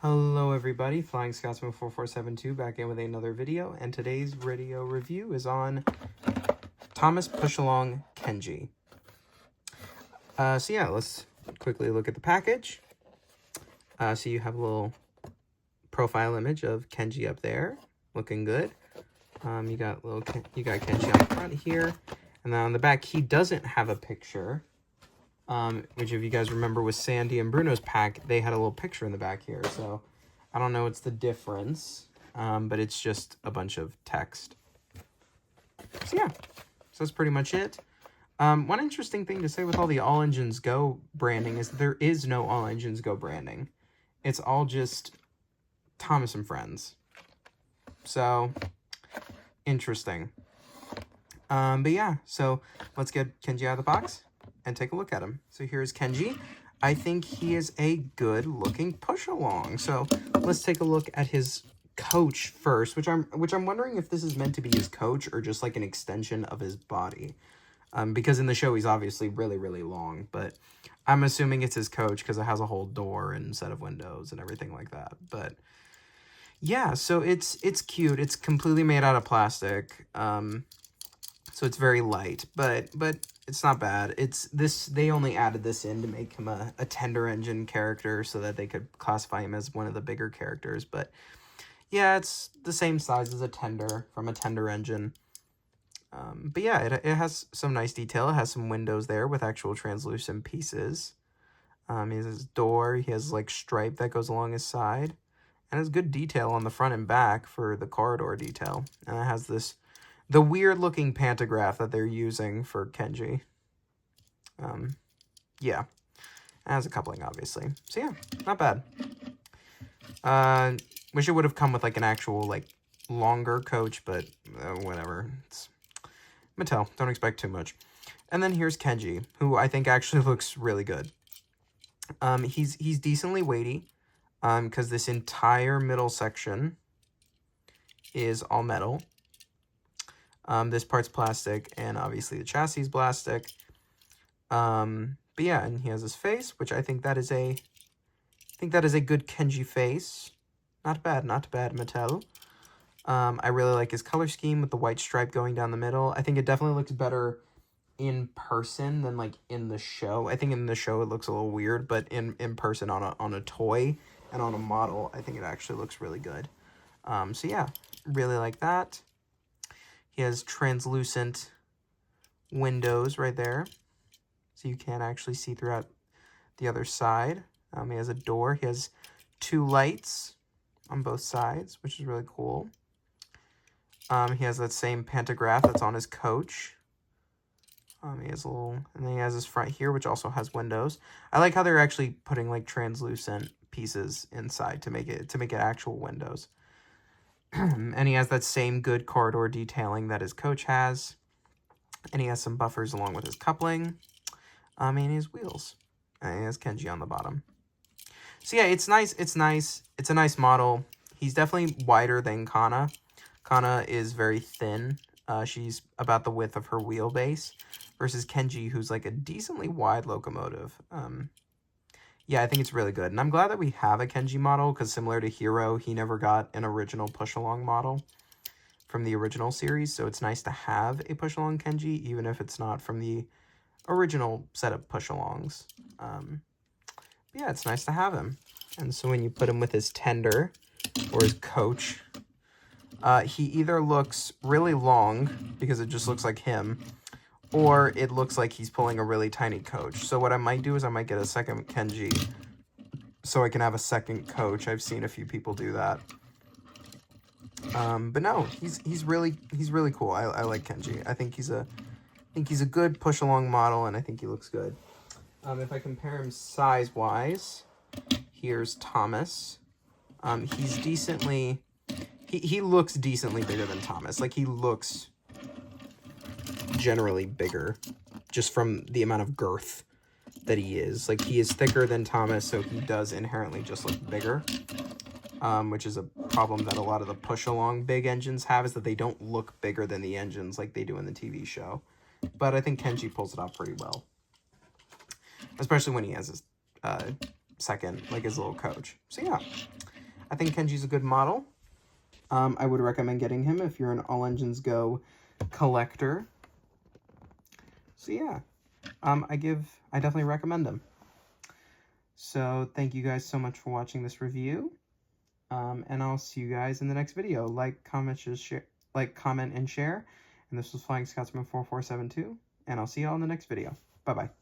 Hello everybody, Flying Scotsman 4472 back in with another video, and today's video review is on Thomas Push-Along Kenji. So yeah, let's quickly look at the package. So you have a little profile image of Kenji up there, looking good. You got Kenji on the front here, and then on the back he doesn't have a picture. Which if you guys remember was Sandy and Bruno's pack, they had a little picture in the back here. So I don't know what's the difference, but it's just a bunch of text. So yeah, so that's pretty much it. One interesting thing to say with all the All Engines Go branding is that there is no All Engines Go branding. It's all just Thomas and Friends. So interesting. But yeah, so let's get Kenji out of the box and take a look at him. So here's Kenji. I think he is a good looking push along. So let's take a look at his coach first, which I'm wondering if this is meant to be his coach or just like an extension of his body. Because in the show he's obviously really, really long, but I'm assuming it's his coach because it has a whole door and set of windows and everything like that. But yeah, so it's cute. It's completely made out of plastic. So it's very light, but it's not bad. They only added this in to make him a tender engine character so that they could classify him as one of the bigger characters. But yeah, it's the same size as a tender from a tender engine. But yeah, it has some nice detail. It has some windows there with actual translucent pieces. He has his door. He has like stripe that goes along his side. And has good detail on the front and back for the corridor detail. And it has the weird looking pantograph that they're using for Kenji. Yeah. It has a coupling, obviously. So yeah, not bad. Wish it would have come with like an actual like longer coach, but whatever. It's Mattel. Don't expect too much. And then here's Kenji, who I think actually looks really good. He's decently weighty, because this entire middle section is all metal. This part's plastic, and obviously the chassis is plastic. But yeah, and he has his face, which I think that is a good Kenji face. Not bad, Mattel. I really like his color scheme with the white stripe going down the middle. I think it definitely looks better in person than like in the show. I think in the show it looks a little weird, but in person on a toy and on a model, I think it actually looks really good. So yeah, really like that. He has translucent windows right there, so you can't actually see throughout the other side. He has a door. He has two lights on both sides, which is really cool. He has that same pantograph that's on his coach. He has and then he has his front here, which also has windows. I like how they're actually putting like translucent pieces inside to make it actual windows. And he has that same good corridor detailing that his coach has. And he has some buffers along with his coupling. And his wheels. And he has Kenji on the bottom. So yeah, it's nice. It's nice. It's a nice model. He's definitely wider than Kana. Kana is very thin. She's about the width of her wheelbase. Versus Kenji, who's like a decently wide locomotive. Yeah, I think it's really good. And I'm glad that we have a Kenji model, because similar to Hero, he never got an original push-along model from the original series. So it's nice to have a push-along Kenji, even if it's not from the original set of push-alongs. Yeah, it's nice to have him. And so when you put him with his tender or his coach, he either looks really long, because it just looks like him, or it looks like he's pulling a really tiny coach. So what I might do is I might get a second Kenji so I can have a second coach. I've seen a few people do that. But no, he's really cool. I like Kenji. I think he's a good push along model, and I think he looks good. If I compare him size wise, here's Thomas. He's decently he looks decently bigger than Thomas. Like he looks generally bigger just from the amount of girth that he is. Like he is thicker than Thomas, so he does inherently just look bigger, which is a problem that a lot of the push along big engines have, is that they don't look bigger than the engines like they do in the TV show. But I think Kenji pulls it off pretty well, especially when he has his second, like his little coach. So yeah, I think Kenji's a good model. I would recommend getting him if you're an All Engines Go collector. So yeah, I definitely recommend him. So thank you guys so much for watching this review. And I'll see you guys in the next video. Like, comment, and share. And this was Flying Scotsman 4472, and I'll see y'all in the next video. Bye-bye.